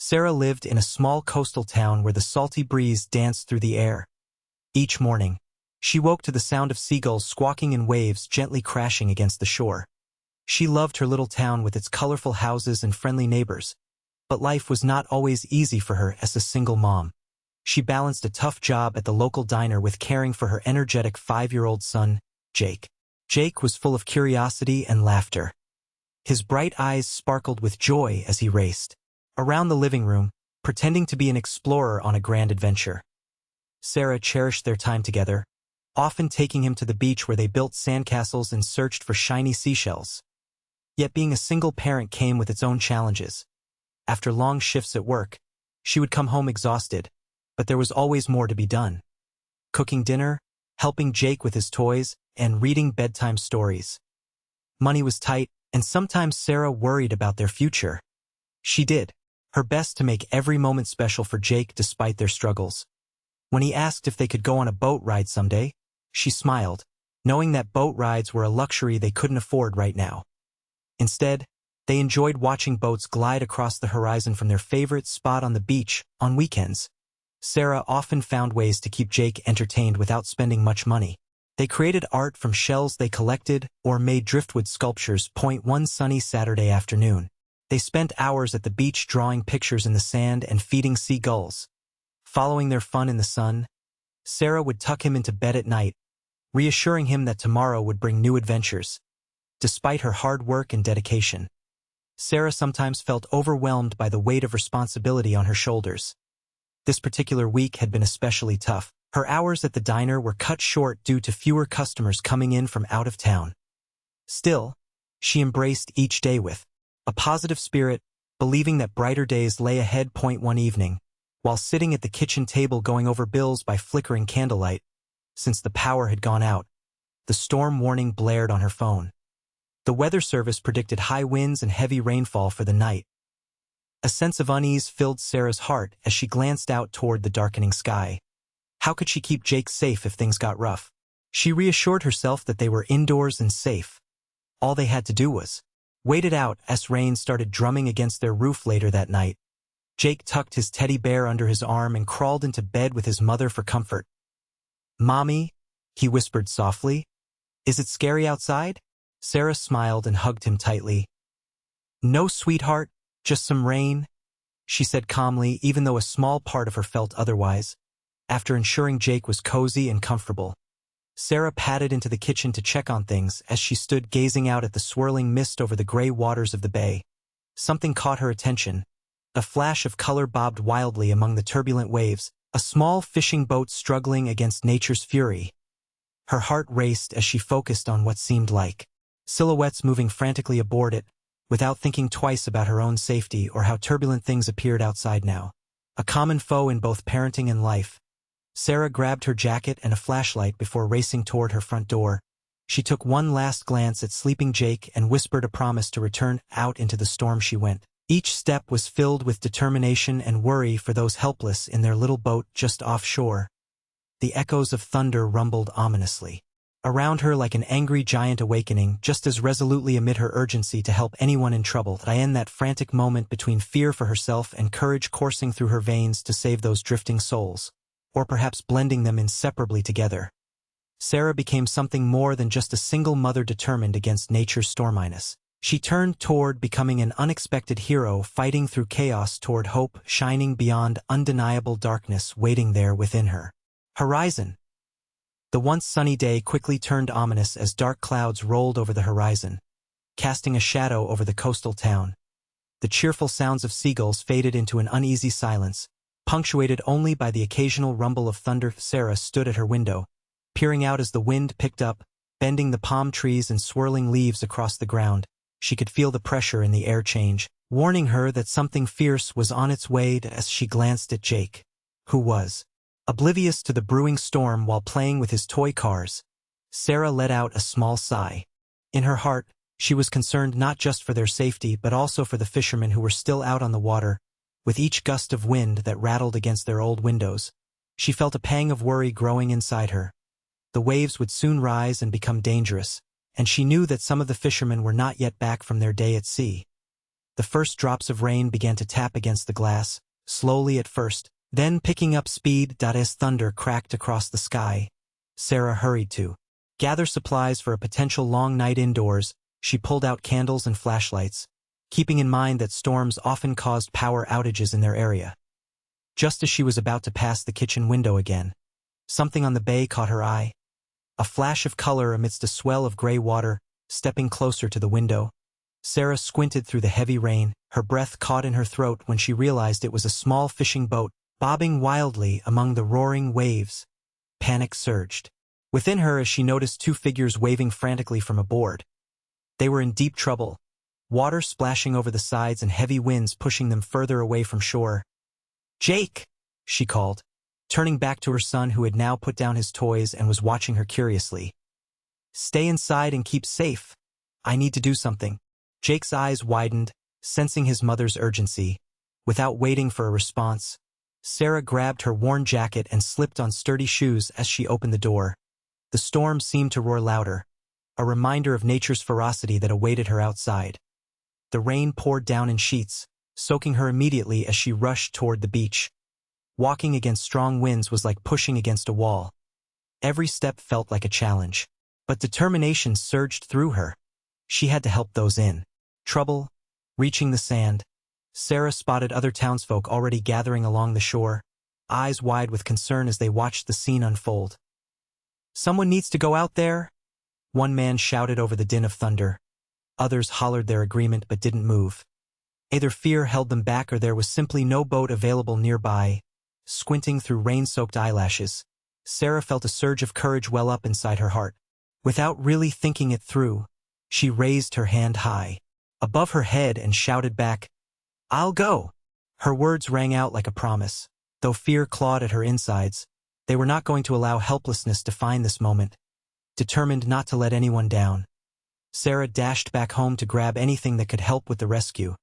Sarah lived in a small coastal town where the salty breeze danced through the air. Each morning, she woke to the sound of seagulls squawking in waves gently crashing against the shore. She loved her little town with its colorful houses and friendly neighbors, but life was not always easy for her as a single mom. She balanced a tough job at the local diner with caring for her energetic 5-year-old son, Jake. Jake was full of curiosity and laughter. His bright eyes sparkled with joy as he raced around the living room, pretending to be an explorer on a grand adventure. Sarah cherished their time together, often taking him to the beach where they built sandcastles and searched for shiny seashells. Yet being a single parent came with its own challenges. After long shifts at work, she would come home exhausted, but there was always more to be done. Cooking dinner, helping Jake with his toys, and reading bedtime stories. Money was tight, and sometimes Sarah worried about their future. She did her best to make every moment special for Jake despite their struggles. When he asked if they could go on a boat ride someday, she smiled, knowing that boat rides were a luxury they couldn't afford right now. Instead, they enjoyed watching boats glide across the horizon from their favorite spot on the beach on weekends. Sarah often found ways to keep Jake entertained without spending much money. They created art from shells they collected or made driftwood sculptures. One sunny Saturday afternoon, they spent hours at the beach drawing pictures in the sand and feeding seagulls. Following their fun in the sun, Sarah would tuck him into bed at night, reassuring him that tomorrow would bring new adventures. Despite her hard work and dedication, Sarah sometimes felt overwhelmed by the weight of responsibility on her shoulders. This particular week had been especially tough. Her hours at the diner were cut short due to fewer customers coming in from out of town. Still, she embraced each day with a positive spirit, believing that brighter days lay ahead. One evening, while sitting at the kitchen table going over bills by flickering candlelight, since the power had gone out, the storm warning blared on her phone. The weather service predicted high winds and heavy rainfall for the night. A sense of unease filled Sarah's heart as she glanced out toward the darkening sky. How could she keep Jake safe if things got rough? She reassured herself that they were indoors and safe. All they had to do was wait it out as rain started drumming against their roof later that night. Jake tucked his teddy bear under his arm and crawled into bed with his mother for comfort. "Mommy," he whispered softly, "is it scary outside?" Sarah smiled and hugged him tightly. "No, sweetheart, just some rain," she said calmly, even though a small part of her felt otherwise. After ensuring Jake was cozy and comfortable, Sarah padded into the kitchen to check on things as she stood gazing out at the swirling mist over the gray waters of the bay. Something caught her attention. A flash of color bobbed wildly among the turbulent waves, a small fishing boat struggling against nature's fury. Her heart raced as she focused on what seemed like silhouettes moving frantically aboard it, without thinking twice about her own safety or how turbulent things appeared outside now. A common foe in both parenting and life. Sarah grabbed her jacket and a flashlight before racing toward her front door. She took one last glance at sleeping Jake and whispered a promise to return. Out into the storm she went. Each step was filled with determination and worry for those helpless in their little boat just offshore. The echoes of thunder rumbled ominously around her like an angry giant awakening, just as resolutely amid her urgency to help anyone in trouble. In that frantic moment between fear for herself and courage coursing through her veins to save those drifting souls, or perhaps blending them inseparably together, Sarah became something more than just a single mother determined against nature's storminess. She turned toward becoming an unexpected hero, fighting through chaos toward hope, shining beyond undeniable darkness waiting there within her horizon. The once sunny day quickly turned ominous as dark clouds rolled over the horizon, casting a shadow over the coastal town. The cheerful sounds of seagulls faded into an uneasy silence, punctuated only by the occasional rumble of thunder. Sarah stood at her window, peering out as the wind picked up, bending the palm trees and swirling leaves across the ground. She could feel the pressure in the air change, warning her that something fierce was on its way. As she glanced at Jake, who was oblivious to the brewing storm while playing with his toy cars, Sarah let out a small sigh. In her heart, she was concerned not just for their safety but also for the fishermen who were still out on the water. With each gust of wind that rattled against their old windows, she felt a pang of worry growing inside her. The waves would soon rise and become dangerous, and she knew that some of the fishermen were not yet back from their day at sea. The first drops of rain began to tap against the glass, slowly at first, then picking up speed. As thunder cracked across the sky, Sarah hurried to gather supplies for a potential long night indoors. She pulled out candles and flashlights, keeping in mind that storms often caused power outages in their area. Just as she was about to pass the kitchen window again, something on the bay caught her eye. A flash of color amidst a swell of gray water. Stepping closer to the window, Sarah squinted through the heavy rain, her breath caught in her throat when she realized it was a small fishing boat, bobbing wildly among the roaring waves. Panic surged within her as she noticed two figures waving frantically from aboard. They were in deep trouble, water splashing over the sides and heavy winds pushing them further away from shore. "Jake!" she called, turning back to her son who had now put down his toys and was watching her curiously. "Stay inside and keep safe. I need to do something." Jake's eyes widened, sensing his mother's urgency. Without waiting for a response, Sarah grabbed her worn jacket and slipped on sturdy shoes as she opened the door. The storm seemed to roar louder, a reminder of nature's ferocity that awaited her outside. The rain poured down in sheets, soaking her immediately as she rushed toward the beach. Walking against strong winds was like pushing against a wall. Every step felt like a challenge. But determination surged through her. She had to help those in trouble. Reaching the sand, Sarah spotted other townsfolk already gathering along the shore, eyes wide with concern as they watched the scene unfold. "Someone needs to go out there," one man shouted over the din of thunder. Others hollered their agreement but didn't move. Either fear held them back or there was simply no boat available nearby. Squinting through rain-soaked eyelashes, Sarah felt a surge of courage well up inside her heart. Without really thinking it through, she raised her hand high above her head and shouted back, "I'll go." Her words rang out like a promise. Though fear clawed at her insides, they were not going to allow helplessness define this moment. Determined not to let anyone down, Sarah dashed back home to grab anything that could help with the rescue.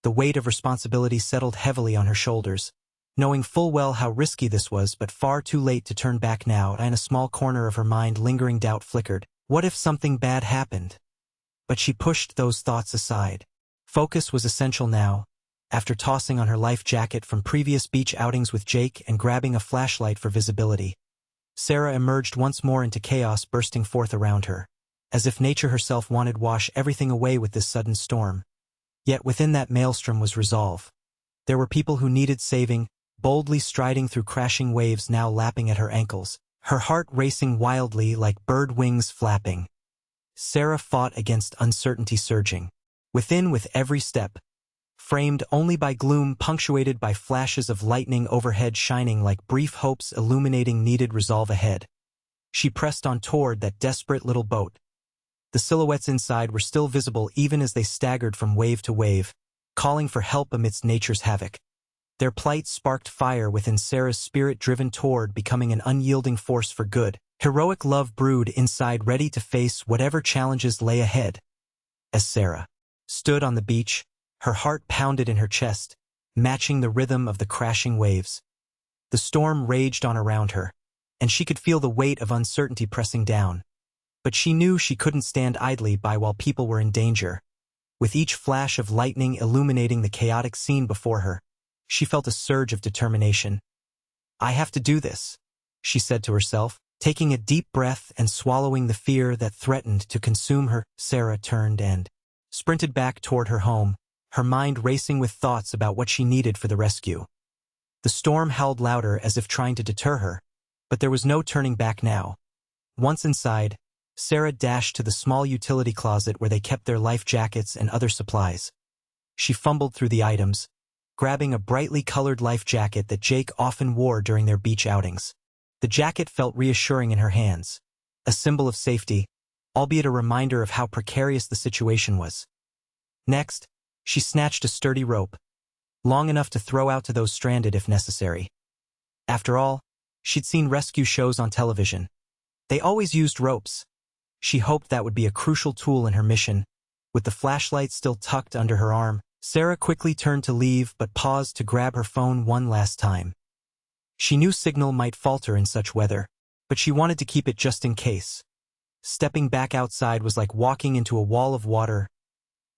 The weight of responsibility settled heavily on her shoulders. Knowing full well how risky this was but far too late to turn back now, in a small corner of her mind lingering doubt flickered. What if something bad happened? But she pushed those thoughts aside. Focus was essential now. After tossing on her life jacket from previous beach outings with Jake and grabbing a flashlight for visibility, Sarah emerged once more into chaos bursting forth around her, as if nature herself wanted to wash everything away with this sudden storm. Yet within that maelstrom was resolve. There were people who needed saving, boldly striding through crashing waves now lapping at her ankles, her heart racing wildly like bird wings flapping. Sarah fought against uncertainty surging within with every step, framed only by gloom punctuated by flashes of lightning overhead shining like brief hopes illuminating needed resolve ahead. She pressed on toward that desperate little boat. The silhouettes inside were still visible even as they staggered from wave to wave, calling for help amidst nature's havoc. Their plight sparked fire within Sarah's spirit driven toward becoming an unyielding force for good. Heroic love brewed inside ready to face whatever challenges lay ahead. As Sarah stood on the beach, her heart pounded in her chest, matching the rhythm of the crashing waves. The storm raged on around her, and she could feel the weight of uncertainty pressing down. But she knew she couldn't stand idly by while people were in danger. With each flash of lightning illuminating the chaotic scene before her, she felt a surge of determination. "I have to do this," she said to herself, taking a deep breath and swallowing the fear that threatened to consume her. Sarah turned and sprinted back toward her home, her mind racing with thoughts about what she needed for the rescue. The storm howled louder as if trying to deter her, but there was no turning back now. Once inside, Sarah dashed to the small utility closet where they kept their life jackets and other supplies. She fumbled through the items, grabbing a brightly colored life jacket that Jake often wore during their beach outings. The jacket felt reassuring in her hands, a symbol of safety, albeit a reminder of how precarious the situation was. Next, she snatched a sturdy rope, long enough to throw out to those stranded if necessary. After all, she'd seen rescue shows on television. They always used ropes. She hoped that would be a crucial tool in her mission. With the flashlight still tucked under her arm, Sarah quickly turned to leave but paused to grab her phone one last time. She knew signal might falter in such weather, but she wanted to keep it just in case. Stepping back outside was like walking into a wall of water.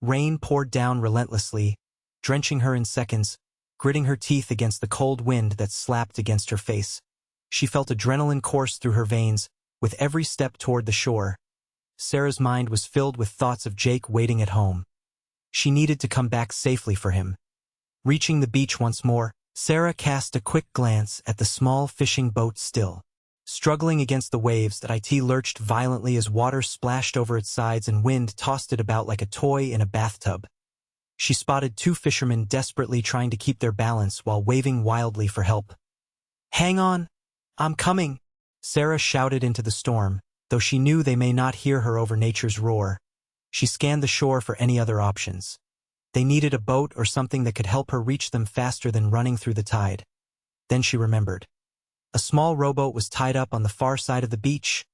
Rain poured down relentlessly, drenching her in seconds, gritting her teeth against the cold wind that slapped against her face. She felt adrenaline course through her veins, with every step toward the shore. Sarah's mind was filled with thoughts of Jake waiting at home. She needed to come back safely for him. Reaching the beach once more, Sarah cast a quick glance at the small fishing boat still. Struggling against the waves, that it lurched violently as water splashed over its sides and wind tossed it about like a toy in a bathtub. She spotted two fishermen desperately trying to keep their balance while waving wildly for help. "Hang on! I'm coming!" Sarah shouted into the storm, though she knew they may not hear her over nature's roar. She scanned the shore for any other options. They needed a boat or something that could help her reach them faster than running through the tide. Then she remembered. A small rowboat was tied up on the far side of the beach.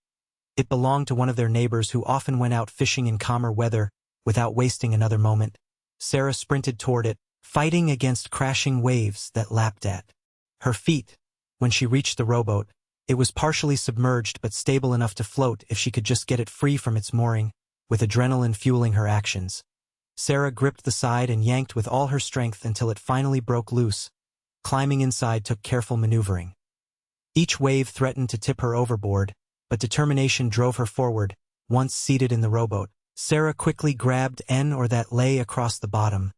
It belonged to one of their neighbors who often went out fishing in calmer weather. Without wasting another moment, Sarah sprinted toward it, fighting against crashing waves that lapped at her feet. When she reached the rowboat, it was partially submerged but stable enough to float if she could just get it free from its mooring, with adrenaline fueling her actions. Sarah gripped the side and yanked with all her strength until it finally broke loose. Climbing inside took careful maneuvering. Each wave threatened to tip her overboard, but determination drove her forward. Once seated in the rowboat, Sarah quickly grabbed an oar that lay across the bottom.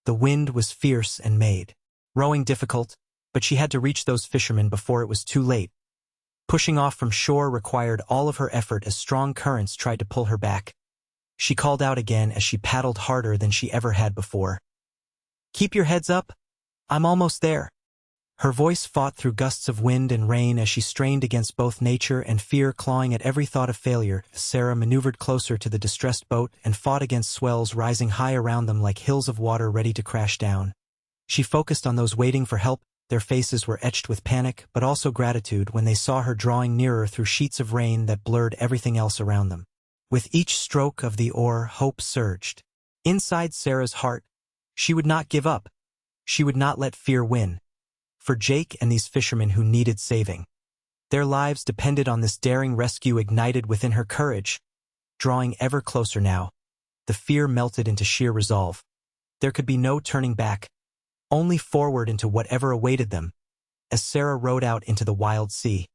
The wind was fierce and made rowing difficult, but she had to reach those fishermen before it was too late. Pushing off from shore required all of her effort as strong currents tried to pull her back. She called out again as she paddled harder than she ever had before. "Keep your heads up. I'm almost there." Her voice fought through gusts of wind and rain as she strained against both nature and fear clawing at every thought of failure. Sarah maneuvered closer to the distressed boat and fought against swells rising high around them like hills of water ready to crash down. She focused on those waiting for help. Their faces were etched with panic but also gratitude when they saw her drawing nearer through sheets of rain that blurred everything else around them. With each stroke of the oar, hope surged. Inside Sarah's heart, she would not give up. She would not let fear win. For Jake and these fishermen who needed saving. Their lives depended on this daring rescue ignited within her courage. Drawing ever closer now, the fear melted into sheer resolve. There could be no turning back, only forward into whatever awaited them. As Sarah rowed out into the wild sea,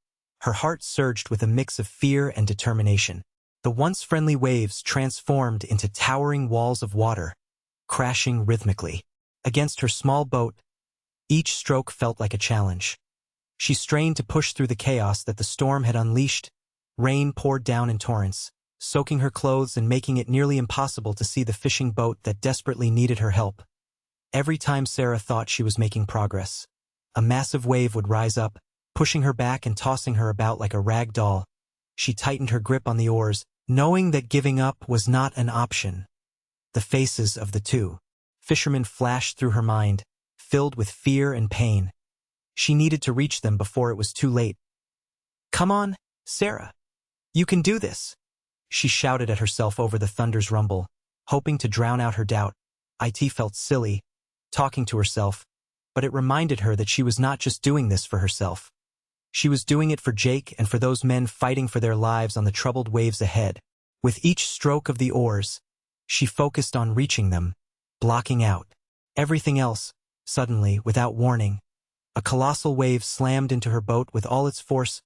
her heart surged with a mix of fear and determination. The once friendly waves transformed into towering walls of water, crashing rhythmically against her small boat. Each stroke felt like a challenge. She strained to push through the chaos that the storm had unleashed. Rain poured down in torrents, soaking her clothes and making it nearly impossible to see the fishing boat that desperately needed her help. Every time Sarah thought she was making progress, a massive wave would rise up, pushing her back and tossing her about like a rag doll. She tightened her grip on the oars, knowing that giving up was not an option. The faces of the two fishermen flashed through her mind, filled with fear and pain. She needed to reach them before it was too late. "Come on, Sarah. You can do this," she shouted at herself over the thunder's rumble, hoping to drown out her doubt. It felt silly, talking to herself, but it reminded her that she was not just doing this for herself. She was doing it for Jake and for those men fighting for their lives on the troubled waves ahead. With each stroke of the oars, she focused on reaching them, blocking out everything else. Suddenly, without warning, a colossal wave slammed into her boat with all its force.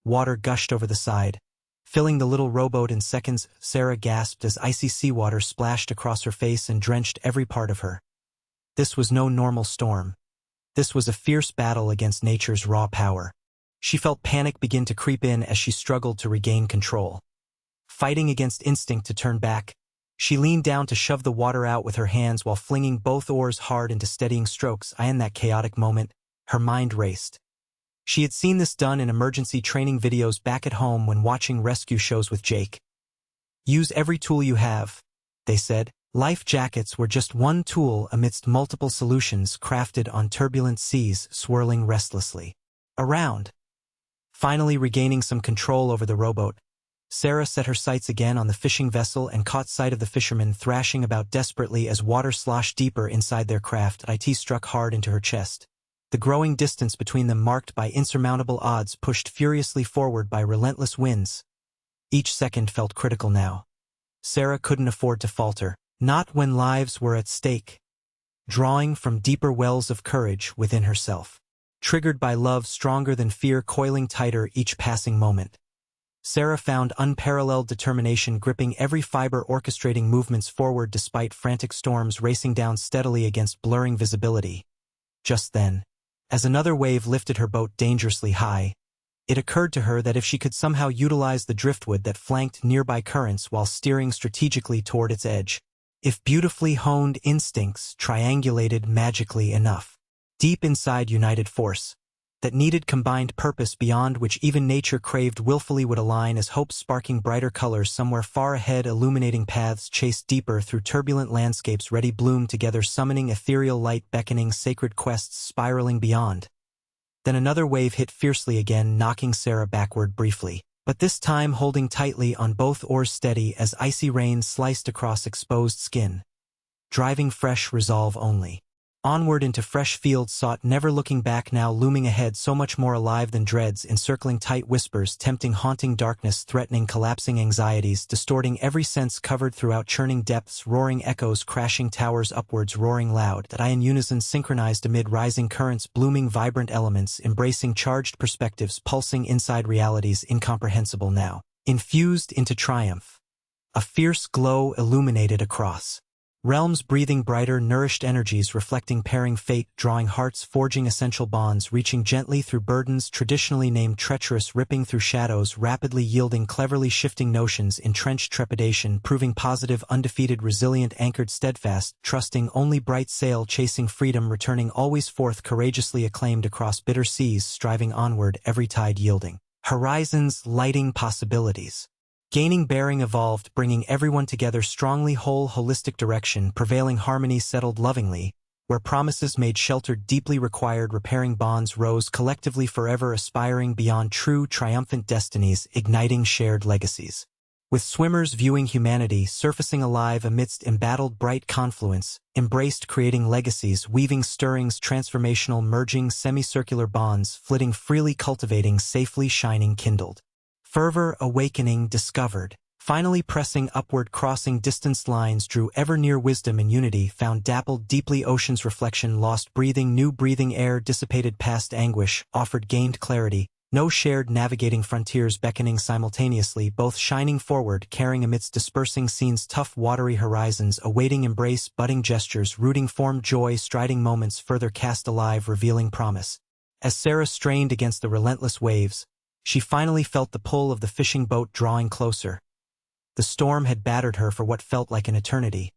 Water gushed over the side, filling the little rowboat in seconds. Sarah gasped as icy seawater splashed across her face and drenched every part of her. This was no normal storm. This was a fierce battle against nature's raw power. She felt panic begin to creep in as she struggled to regain control. Fighting against instinct to turn back, she leaned down to shove the water out with her hands while flinging both oars hard into steadying strokes. In that chaotic moment, her mind raced. She had seen this done in emergency training videos back at home when watching rescue shows with Jake. "Use every tool you have," they said. Life jackets were just one tool amidst multiple solutions crafted on turbulent seas swirling restlessly around. Finally regaining some control over the rowboat, Sarah set her sights again on the fishing vessel and caught sight of the fishermen thrashing about desperately as water sloshed deeper inside their craft. It struck hard into her chest. The growing distance between them marked by insurmountable odds pushed furiously forward by relentless winds. Each second felt critical now. Sarah couldn't afford to falter. Not when lives were at stake. Drawing from deeper wells of courage within herself. Triggered by love stronger than fear coiling tighter each passing moment. Sarah found unparalleled determination gripping every fiber orchestrating movements forward despite frantic storms racing down steadily against blurring visibility. Just then, as another wave lifted her boat dangerously high, it occurred to her that if she could somehow utilize the driftwood that flanked nearby currents while steering strategically toward its edge, if beautifully honed instincts triangulated magically enough, deep inside united force, that needed combined purpose beyond which even nature craved willfully would align as hope sparking brighter colors somewhere far ahead illuminating paths chased deeper through turbulent landscapes ready bloom together summoning ethereal light beckoning sacred quests spiraling beyond. Then another wave hit fiercely again knocking Sarah backward briefly, but this time holding tightly on both oars steady as icy rain sliced across exposed skin. Driving fresh resolve only. Onward into fresh fields sought never looking back now looming ahead so much more alive than dreads encircling tight whispers tempting haunting darkness threatening collapsing anxieties distorting every sense covered throughout churning depths roaring echoes crashing towers upwards roaring loud that I in unison synchronized amid rising currents blooming vibrant elements embracing charged perspectives pulsing inside realities incomprehensible now. Infused into triumph. A fierce glow illuminated across. Realms breathing brighter, nourished energies reflecting pairing fate, drawing hearts, forging essential bonds, reaching gently through burdens traditionally named treacherous, ripping through shadows, rapidly yielding cleverly shifting notions, entrenched trepidation, proving positive, undefeated, resilient, anchored, steadfast, trusting only bright sail, chasing freedom, returning always forth, courageously acclaimed across bitter seas, striving onward, every tide yielding. Horizons lighting possibilities. Gaining bearing evolved, bringing everyone together strongly whole holistic direction, prevailing harmony settled lovingly, where promises made sheltered deeply required repairing bonds rose collectively forever aspiring beyond true triumphant destinies, igniting shared legacies. With swimmers viewing humanity surfacing alive amidst embattled bright confluence, embraced creating legacies, weaving stirrings transformational merging semicircular bonds, flitting freely cultivating safely shining kindled. Fervor awakening discovered, finally pressing upward crossing distanced lines drew ever near wisdom and unity found dappled deeply ocean's reflection lost breathing new breathing air dissipated past anguish offered gained clarity, no shared navigating frontiers beckoning simultaneously both shining forward carrying amidst dispersing scenes tough watery horizons awaiting embrace budding gestures rooting form joy striding moments further cast alive revealing promise. As Sarah strained against the relentless waves, she finally felt the pull of the fishing boat drawing closer. The storm had battered her for what felt like an eternity.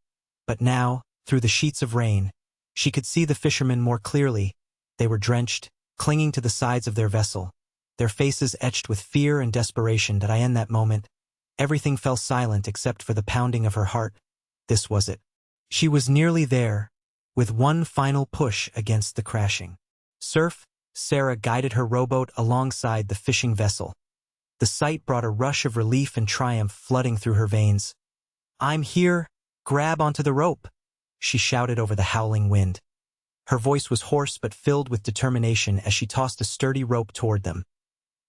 But now, through the sheets of rain, she could see the fishermen more clearly. They were drenched, clinging to the sides of their vessel, their faces etched with fear and desperation that in that moment, everything fell silent except for the pounding of her heart. This was it. She was nearly there, with one final push against the crashing surf. Sarah guided her rowboat alongside the fishing vessel. The sight brought a rush of relief and triumph flooding through her veins. "I'm here, grab onto the rope," she shouted over the howling wind. Her voice was hoarse but filled with determination as she tossed a sturdy rope toward them.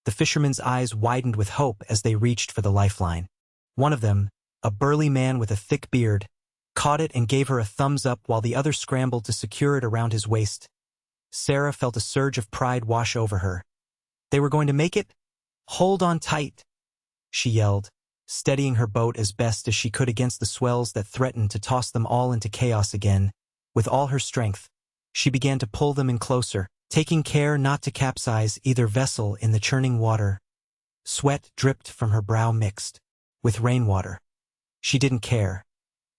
The fishermen's eyes widened with hope as they reached for the lifeline. One of them, a burly man with a thick beard, caught it and gave her a thumbs up while the other scrambled to secure it around his waist. Sarah felt a surge of pride wash over her. They were going to make it? "Hold on tight," she yelled, steadying her boat as best as she could against the swells that threatened to toss them all into chaos again. With all her strength, she began to pull them in closer, taking care not to capsize either vessel in the churning water. Sweat dripped from her brow mixed with rainwater. She didn't care.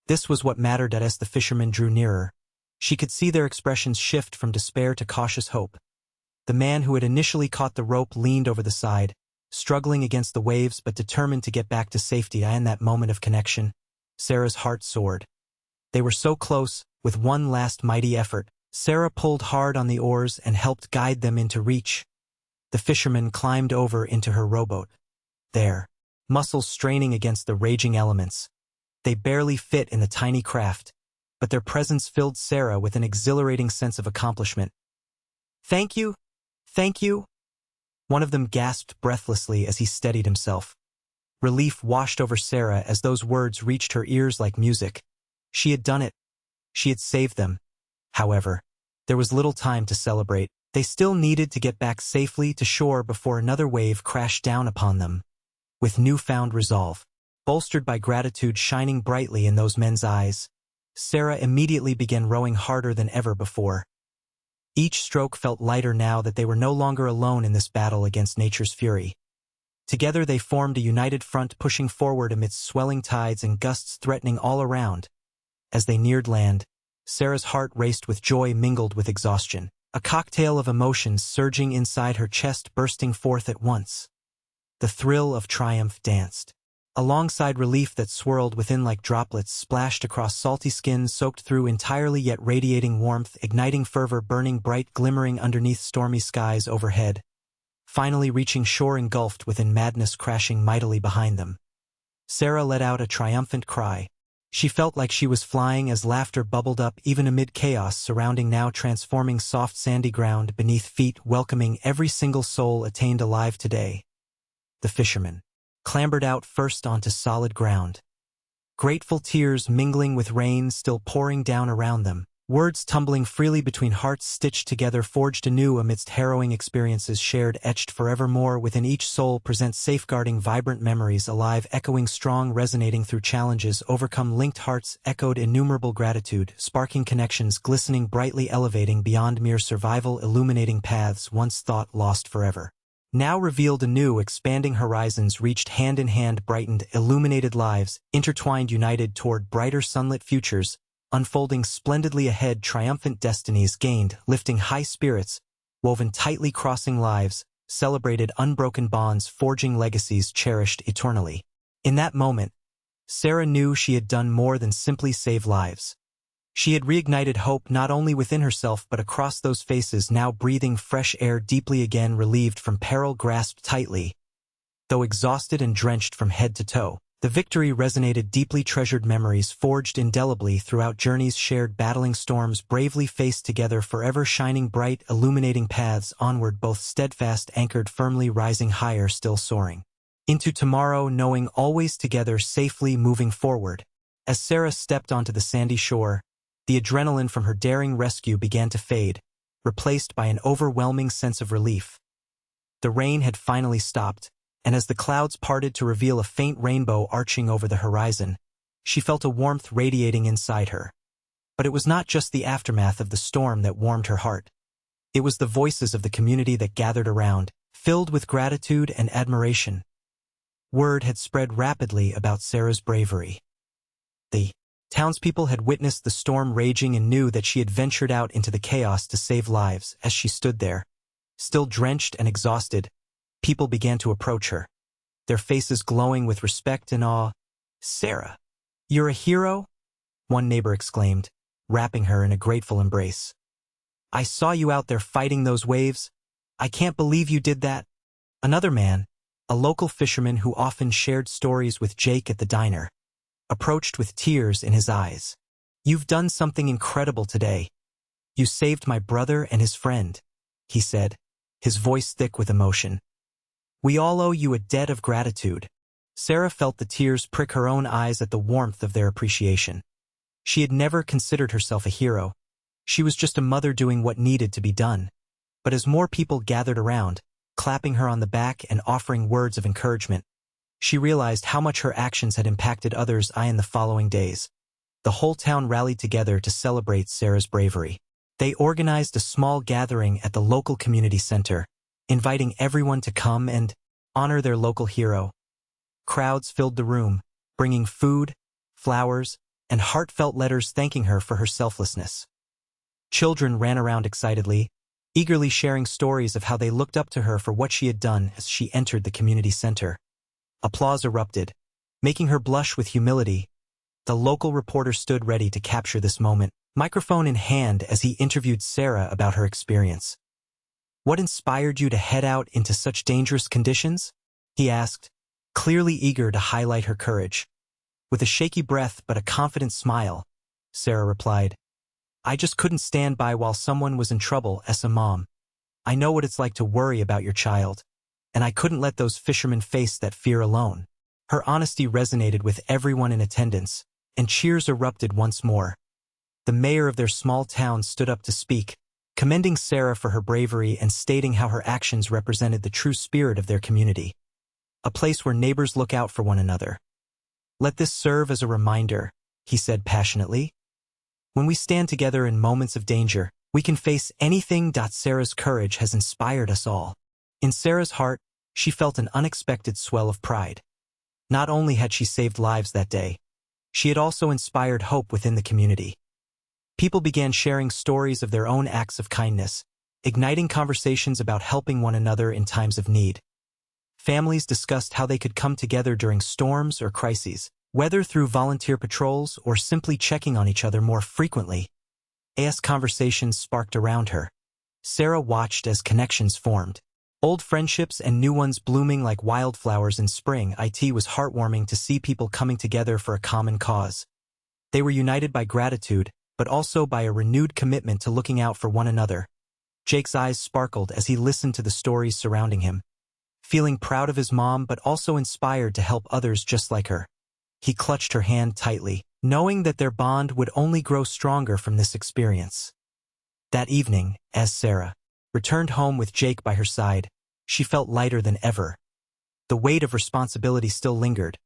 This was what mattered as the fishermen drew nearer. She could see their expressions shift from despair to cautious hope. The man who had initially caught the rope leaned over the side, struggling against the waves but determined to get back to safety. In that moment of connection, Sarah's heart soared. They were so close, with one last mighty effort. Sarah pulled hard on the oars and helped guide them into reach. The fisherman climbed over into her rowboat. There, muscles straining against the raging elements. They barely fit in the tiny craft, but their presence filled Sarah with an exhilarating sense of accomplishment. "Thank you, thank you," one of them gasped breathlessly as he steadied himself. Relief washed over Sarah as those words reached her ears like music. She had done it. She had saved them. However, there was little time to celebrate. They still needed to get back safely to shore before another wave crashed down upon them. With newfound resolve, bolstered by gratitude shining brightly in those men's eyes, Sarah immediately began rowing harder than ever before. Each stroke felt lighter now that they were no longer alone in this battle against nature's fury. Together they formed a united front, pushing forward amidst swelling tides and gusts threatening all around. As they neared land, Sarah's heart raced with joy mingled with exhaustion, a cocktail of emotions surging inside her chest bursting forth at once. The thrill of triumph danced, alongside relief that swirled within like droplets splashed across salty skin soaked through entirely yet radiating warmth, igniting fervor burning bright glimmering underneath stormy skies overhead, finally reaching shore engulfed within madness crashing mightily behind them. Sarah let out a triumphant cry. She felt like she was flying as laughter bubbled up even amid chaos surrounding now transforming soft sandy ground beneath feet welcoming every single soul attained alive today. The fishermen clambered out first onto solid ground. Grateful tears mingling with rain still pouring down around them, words tumbling freely between hearts stitched together forged anew amidst harrowing experiences shared etched forevermore within each soul present safeguarding vibrant memories alive echoing strong resonating through challenges overcome linked hearts echoed innumerable gratitude sparking connections glistening brightly elevating beyond mere survival illuminating paths once thought lost forever. Now revealed anew expanding horizons reached hand in hand brightened illuminated lives intertwined united toward brighter sunlit futures unfolding splendidly ahead triumphant destinies gained lifting high spirits woven tightly crossing lives celebrated unbroken bonds forging legacies cherished eternally. In that moment, Sarah knew she had done more than simply save lives. She had reignited hope not only within herself but across those faces now breathing fresh air deeply again relieved from peril grasped tightly. Though exhausted and drenched from head to toe, the victory resonated deeply treasured memories forged indelibly throughout journeys shared battling storms bravely faced together forever shining bright illuminating paths onward both steadfast anchored firmly rising higher still soaring. Into tomorrow knowing always together safely moving forward. As Sarah stepped onto the sandy shore, the adrenaline from her daring rescue began to fade, replaced by an overwhelming sense of relief. The rain had finally stopped, and as the clouds parted to reveal a faint rainbow arching over the horizon, she felt a warmth radiating inside her. But it was not just the aftermath of the storm that warmed her heart. It was the voices of the community that gathered around, filled with gratitude and admiration. Word had spread rapidly about Sarah's bravery. The townspeople had witnessed the storm raging and knew that she had ventured out into the chaos to save lives. As she stood there, still drenched and exhausted, people began to approach her, their faces glowing with respect and awe. "Sarah, you're a hero?" one neighbor exclaimed, wrapping her in a grateful embrace. "I saw you out there fighting those waves. I can't believe you did that." Another man, a local fisherman who often shared stories with Jake at the diner, approached with tears in his eyes. "You've done something incredible today. You saved my brother and his friend," he said, his voice thick with emotion. "We all owe you a debt of gratitude." Sarah felt the tears prick her own eyes at the warmth of their appreciation. She had never considered herself a hero. She was just a mother doing what needed to be done. But as more people gathered around, clapping her on the back and offering words of encouragement, she realized how much her actions had impacted others. In the following days, the whole town rallied together to celebrate Sarah's bravery. They organized a small gathering at the local community center, inviting everyone to come and honor their local hero. Crowds filled the room, bringing food, flowers, and heartfelt letters thanking her for her selflessness. Children ran around excitedly, eagerly sharing stories of how they looked up to her for what she had done as she entered the community center. Applause erupted, making her blush with humility. The local reporter stood ready to capture this moment, microphone in hand as he interviewed Sarah about her experience. "What inspired you to head out into such dangerous conditions?" he asked, clearly eager to highlight her courage. With a shaky breath but a confident smile, Sarah replied, "I just couldn't stand by while someone was in trouble as a mom. I know what it's like to worry about your child, and I couldn't let those fishermen face that fear alone." Her honesty resonated with everyone in attendance, and cheers erupted once more. The mayor of their small town stood up to speak, commending Sarah for her bravery and stating how her actions represented the true spirit of their community. A place where neighbors look out for one another. "Let this serve as a reminder," he said passionately. "When we stand together in moments of danger, we can face anything." Sarah's courage has inspired us all. In Sarah's heart, she felt an unexpected swell of pride. Not only had she saved lives that day, she had also inspired hope within the community. People began sharing stories of their own acts of kindness, igniting conversations about helping one another in times of need. Families discussed how they could come together during storms or crises, whether through volunteer patrols or simply checking on each other more frequently. As conversations sparked around her, Sarah watched as connections formed. Old friendships and new ones blooming like wildflowers in spring. It was heartwarming to see people coming together for a common cause. They were united by gratitude, but also by a renewed commitment to looking out for one another. Jake's eyes sparkled as he listened to the stories surrounding him, feeling proud of his mom but also inspired to help others just like her. He clutched her hand tightly, knowing that their bond would only grow stronger from this experience. That evening, as Sarah returned home with Jake by her side, she felt lighter than ever. The weight of responsibility still lingered,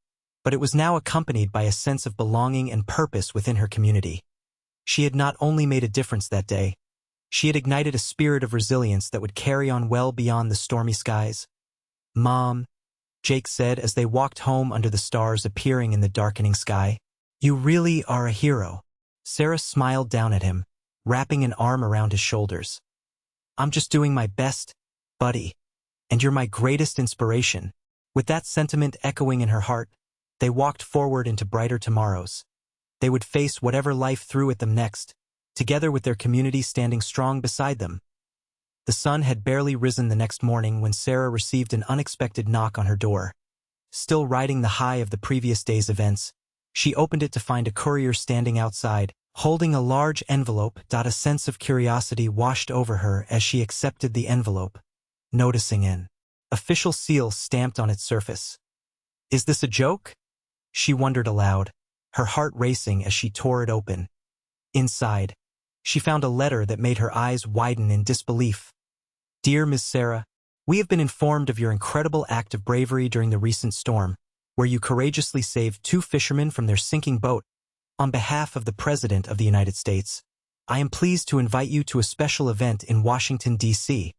but it was now accompanied by a sense of belonging and purpose within her community. She had not only made a difference that day, she had ignited a spirit of resilience that would carry on well beyond the stormy skies. "Mom," Jake said as they walked home under the stars appearing in the darkening sky, "you really are a hero." Sarah smiled down at him, wrapping an arm around his shoulders. "I'm just doing my best, buddy, and you're my greatest inspiration." With that sentiment echoing in her heart, they walked forward into brighter tomorrows. They would face whatever life threw at them next, together with their community standing strong beside them. The sun had barely risen the next morning when Sarah received an unexpected knock on her door. Still riding the high of the previous day's events, she opened it to find a courier standing outside, holding a large envelope. A sense of curiosity washed over her as she accepted the envelope, noticing an official seal stamped on its surface. "Is this a joke?" she wondered aloud, her heart racing as she tore it open. Inside, she found a letter that made her eyes widen in disbelief. "Dear Ms. Sarah, we have been informed of your incredible act of bravery during the recent storm, where you courageously saved 2 fishermen from their sinking boat. On behalf of the President of the United States, I am pleased to invite you to a special event in Washington, D.C.,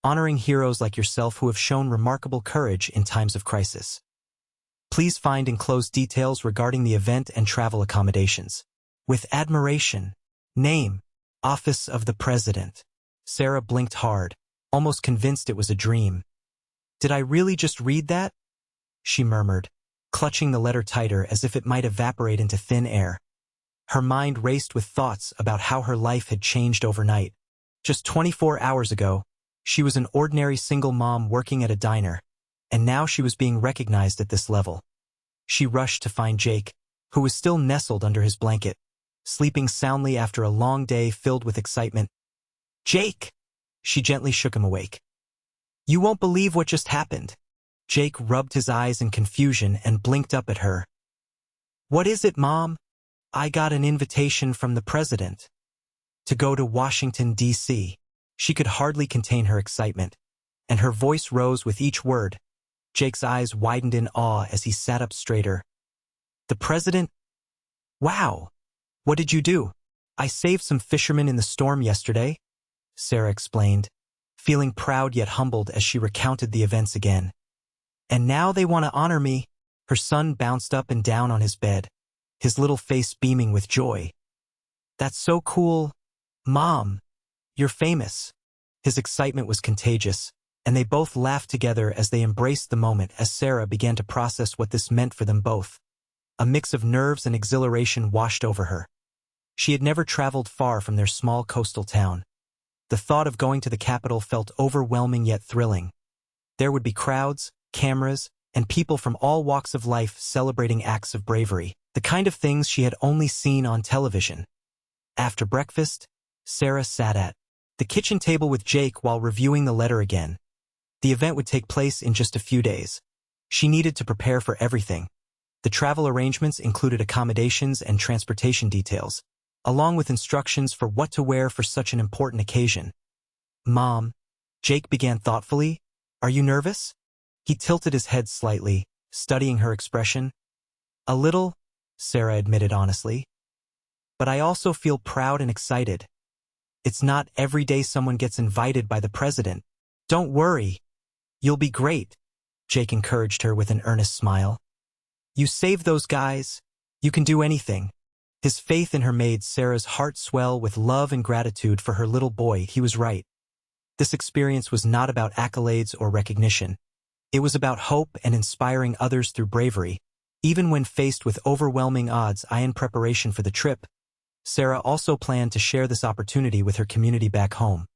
honoring heroes like yourself who have shown remarkable courage in times of crisis. Please find enclosed details regarding the event and travel accommodations. With admiration, name, Office of the President." Sarah blinked hard, almost convinced it was a dream. "Did I really just read that?" she murmured, clutching the letter tighter as if it might evaporate into thin air. Her mind raced with thoughts about how her life had changed overnight. Just 24 hours ago, she was an ordinary single mom working at a diner, and now she was being recognized at this level. She rushed to find Jake, who was still nestled under his blanket, sleeping soundly after a long day filled with excitement. "Jake!" She gently shook him awake. "You won't believe what just happened." Jake rubbed his eyes in confusion and blinked up at her. "What is it, Mom?" "I got an invitation from the President to go to Washington, D.C." She could hardly contain her excitement, and her voice rose with each word. Jake's eyes widened in awe as he sat up straighter. "The President? Wow! What did you do?" "I saved some fishermen in the storm yesterday," Sarah explained, feeling proud yet humbled as she recounted the events again. "And now they want to honor me." Her son bounced up and down on his bed, his little face beaming with joy. "That's so cool. Mom, you're famous." His excitement was contagious, and they both laughed together as they embraced the moment as Sarah began to process what this meant for them both. A mix of nerves and exhilaration washed over her. She had never traveled far from their small coastal town. The thought of going to the capital felt overwhelming yet thrilling. There would be crowds, cameras, and people from all walks of life celebrating acts of bravery, the kind of things she had only seen on television. After breakfast, Sarah sat at the kitchen table with Jake while reviewing the letter again. The event would take place in just a few days. She needed to prepare for everything. The travel arrangements included accommodations and transportation details, along with instructions for what to wear for such an important occasion. "Mom," Jake began thoughtfully, "are you nervous?" He tilted his head slightly, studying her expression. "A little," Sarah admitted honestly. "But I also feel proud and excited. It's not every day someone gets invited by the president." "Don't worry. You'll be great," Jake encouraged her with an earnest smile. "You save those guys. You can do anything." His faith in her made Sarah's heart swell with love and gratitude for her little boy. He was right. This experience was not about accolades or recognition. It was about hope and inspiring others through bravery. Even when faced with overwhelming odds in preparation for the trip, Sarah also planned to share this opportunity with her community back home.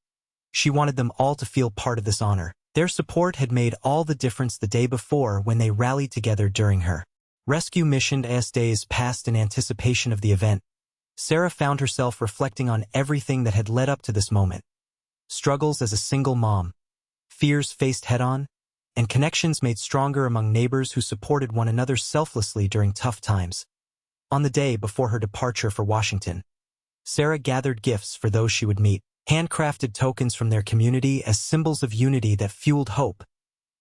She wanted them all to feel part of this honor. Their support had made all the difference the day before when they rallied together during her rescue mission. As days passed in anticipation of the event, Sarah found herself reflecting on everything that had led up to this moment. Struggles as a single mom, fears faced head-on, and connections made stronger among neighbors who supported one another selflessly during tough times. On the day before her departure for Washington, Sarah gathered gifts for those she would meet, handcrafted tokens from their community as symbols of unity that fueled hope.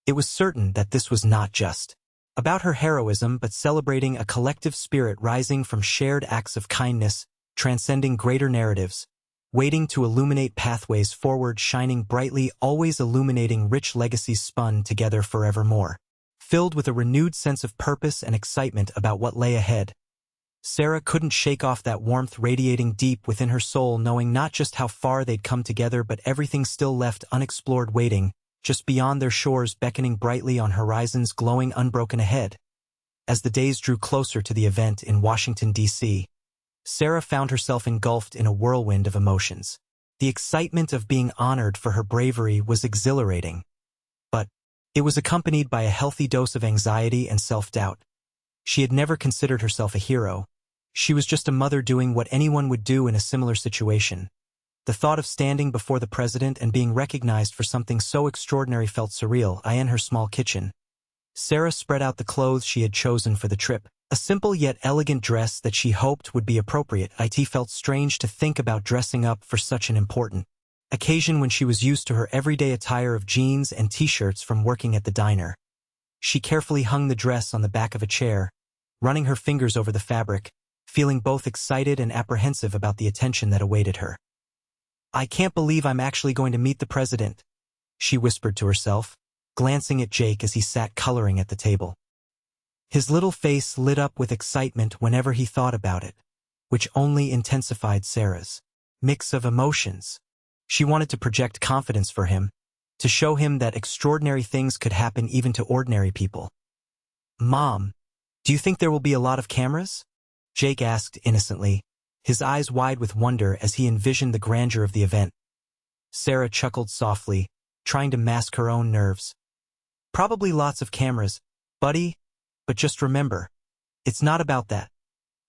It was certain that this was not just about her heroism but celebrating a collective spirit rising from shared acts of kindness, transcending greater narratives, waiting to illuminate pathways forward, shining brightly, always illuminating rich legacies spun together forevermore. Filled with a renewed sense of purpose and excitement about what lay ahead, Sarah couldn't shake off that warmth radiating deep within her soul, knowing not just how far they'd come together but everything still left unexplored, waiting just beyond their shores, beckoning brightly on horizons glowing unbroken ahead. As the days drew closer to the event in Washington, D.C., Sarah found herself engulfed in a whirlwind of emotions. The excitement of being honored for her bravery was exhilarating, but it was accompanied by a healthy dose of anxiety and self-doubt. She had never considered herself a hero. She was just a mother doing what anyone would do in a similar situation. The thought of standing before the president and being recognized for something so extraordinary felt surreal. In her small kitchen, Sarah spread out the clothes she had chosen for the trip. A simple yet elegant dress that she hoped would be appropriate. It felt strange to think about dressing up for such an important occasion when she was used to her everyday attire of jeans and t-shirts from working at the diner. She carefully hung the dress on the back of a chair, running her fingers over the fabric, feeling both excited and apprehensive about the attention that awaited her. "I can't believe I'm actually going to meet the president," she whispered to herself, glancing at Jake as he sat coloring at the table. His little face lit up with excitement whenever he thought about it, which only intensified Sarah's mix of emotions. She wanted to project confidence for him, to show him that extraordinary things could happen even to ordinary people. "Mom, do you think there will be a lot of cameras?" Jake asked innocently, his eyes wide with wonder as he envisioned the grandeur of the event. Sarah chuckled softly, trying to mask her own nerves. "Probably lots of cameras, buddy, but just remember, it's not about that.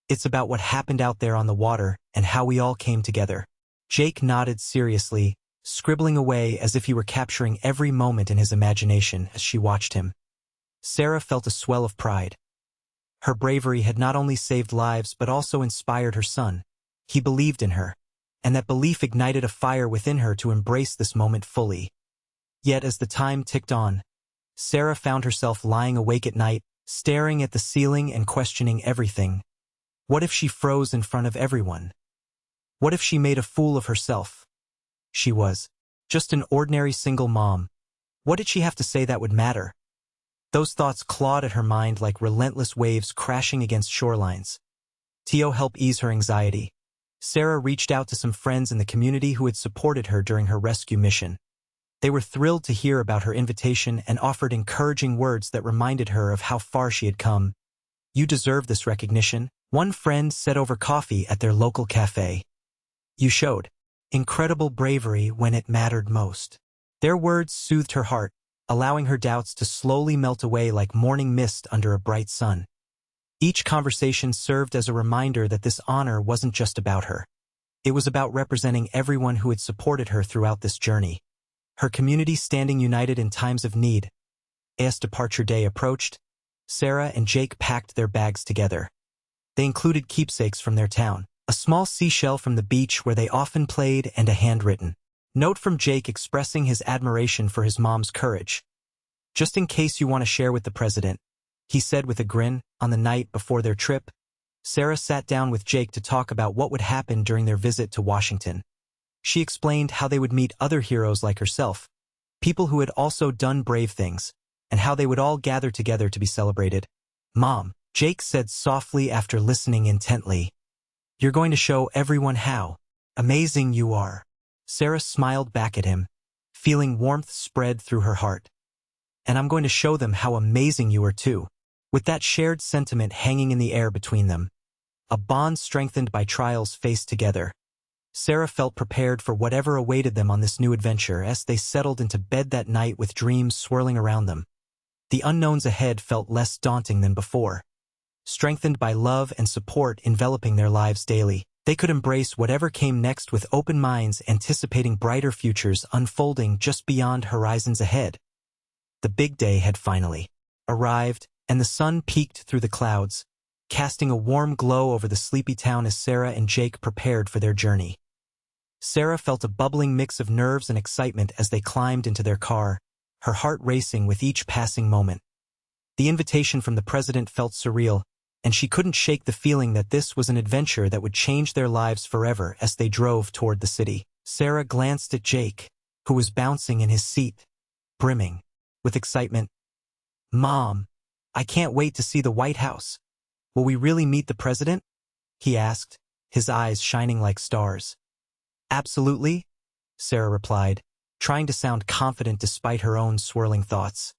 It's about what happened out there on the water and how we all came together." Jake nodded seriously, scribbling away as if he were capturing every moment in his imagination as she watched him. Sarah felt a swell of pride. Her bravery had not only saved lives but also inspired her son. He believed in her, and that belief ignited a fire within her to embrace this moment fully. Yet as the time ticked on, Sarah found herself lying awake at night, staring at the ceiling and questioning everything. What if she froze in front of everyone? What if she made a fool of herself? She was just an ordinary single mom. What did she have to say that would matter? Those thoughts clawed at her mind like relentless waves crashing against shorelines. To help ease her anxiety, Sarah reached out to some friends in the community who had supported her during her rescue mission. They were thrilled to hear about her invitation and offered encouraging words that reminded her of how far she had come. "You deserve this recognition," one friend said over coffee at their local cafe. "You showed incredible bravery when it mattered most." Their words soothed her heart, allowing her doubts to slowly melt away like morning mist under a bright sun. Each conversation served as a reminder that this honor wasn't just about her. It was about representing everyone who had supported her throughout this journey. Her community standing united in times of need. As departure day approached, Sarah and Jake packed their bags together. They included keepsakes from their town, a small seashell from the beach where they often played, and a handwritten note from Jake expressing his admiration for his mom's courage. "Just in case you want to share with the president," he said with a grin. On the night before their trip, Sarah sat down with Jake to talk about what would happen during their visit to Washington. She explained how they would meet other heroes like herself, people who had also done brave things, and how they would all gather together to be celebrated. "Mom," Jake said softly after listening intently, "you're going to show everyone how amazing you are." Sarah smiled back at him, feeling warmth spread through her heart. "And I'm going to show them how amazing you are too." With that shared sentiment hanging in the air between them, a bond strengthened by trials faced together, Sarah felt prepared for whatever awaited them on this new adventure as they settled into bed that night with dreams swirling around them. The unknowns ahead felt less daunting than before. Strengthened by love and support enveloping their lives daily, they could embrace whatever came next with open minds, anticipating brighter futures unfolding just beyond horizons ahead. The big day had finally arrived, and the sun peeked through the clouds, casting a warm glow over the sleepy town as Sarah and Jake prepared for their journey. Sarah felt a bubbling mix of nerves and excitement as they climbed into their car, her heart racing with each passing moment. The invitation from the president felt surreal, and she couldn't shake the feeling that this was an adventure that would change their lives forever. As they drove toward the city, Sarah glanced at Jake, who was bouncing in his seat, brimming with excitement. "Mom, I can't wait to see the White House. Will we really meet the president?" he asked, his eyes shining like stars. "Absolutely," Sarah replied, trying to sound confident despite her own swirling thoughts.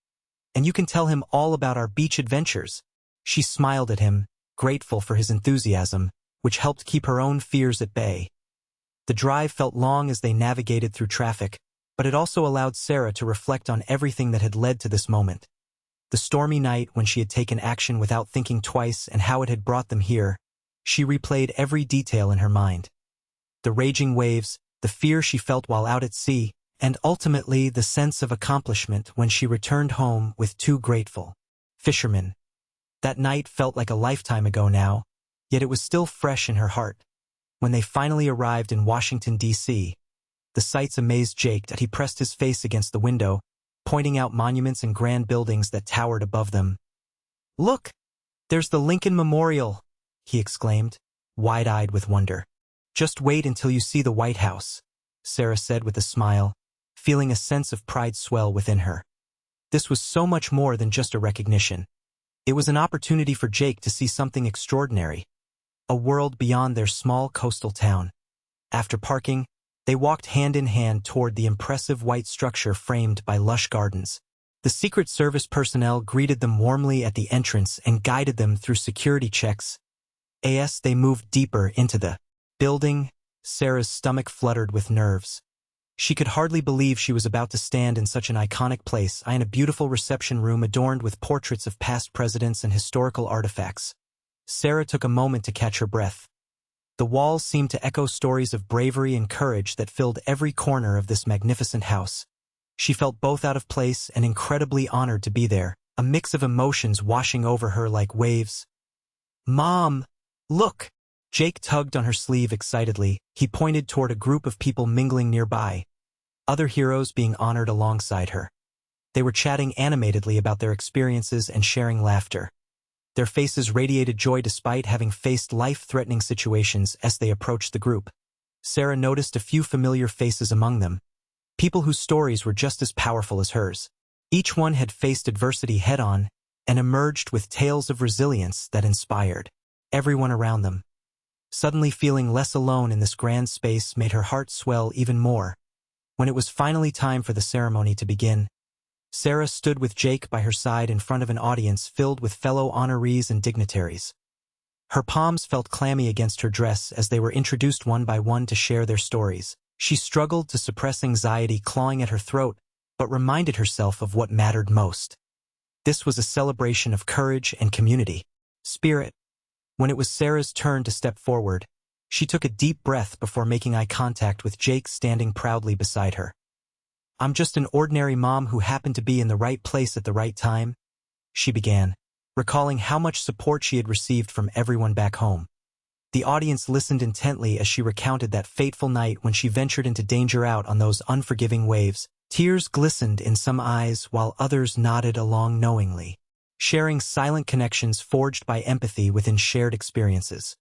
"And you can tell him all about our beach adventures." She smiled at him, grateful for his enthusiasm, which helped keep her own fears at bay. The drive felt long as they navigated through traffic, but it also allowed Sarah to reflect on everything that had led to this moment. The stormy night when she had taken action without thinking twice and how it had brought them here. She replayed every detail in her mind. The raging waves, the fear she felt while out at sea, and ultimately the sense of accomplishment when she returned home with two grateful fishermen. That night felt like a lifetime ago now, yet it was still fresh in her heart. When they finally arrived in Washington, D.C., the sights amazed Jake that he pressed his face against the window, pointing out monuments and grand buildings that towered above them. "Look, there's the Lincoln Memorial," he exclaimed, wide-eyed with wonder. "Just wait until you see the White House," Sarah said with a smile, feeling a sense of pride swell within her. This was so much more than just a recognition. It was an opportunity for Jake to see something extraordinary, a world beyond their small coastal town. After parking, they walked hand in hand toward the impressive white structure framed by lush gardens. The Secret Service personnel greeted them warmly at the entrance and guided them through security checks. As they moved deeper into the building, Sarah's stomach fluttered with nerves. She could hardly believe she was about to stand in such an iconic place, in a beautiful reception room adorned with portraits of past presidents and historical artifacts. Sarah took a moment to catch her breath. The walls seemed to echo stories of bravery and courage that filled every corner of this magnificent house. She felt both out of place and incredibly honored to be there, a mix of emotions washing over her like waves. "Mom, look!" Jake tugged on her sleeve excitedly. He pointed toward a group of people mingling nearby, other heroes being honored alongside her. They were chatting animatedly about their experiences and sharing laughter. Their faces radiated joy despite having faced life-threatening situations. As they approached the group, Sarah noticed a few familiar faces among them, people whose stories were just as powerful as hers. Each one had faced adversity head-on and emerged with tales of resilience that inspired everyone around them. Suddenly feeling less alone in this grand space made her heart swell even more. When it was finally time for the ceremony to begin, Sarah stood with Jake by her side in front of an audience filled with fellow honorees and dignitaries. Her palms felt clammy against her dress as they were introduced one by one to share their stories. She struggled to suppress anxiety clawing at her throat, but reminded herself of what mattered most. This was a celebration of courage and community spirit. When it was Sarah's turn to step forward, she took a deep breath before making eye contact with Jake standing proudly beside her. "I'm just an ordinary mom who happened to be in the right place at the right time," she began, recalling how much support she had received from everyone back home. The audience listened intently as she recounted that fateful night when she ventured into danger out on those unforgiving waves. Tears glistened in some eyes while others nodded along knowingly, sharing silent connections forged by empathy within shared experiences.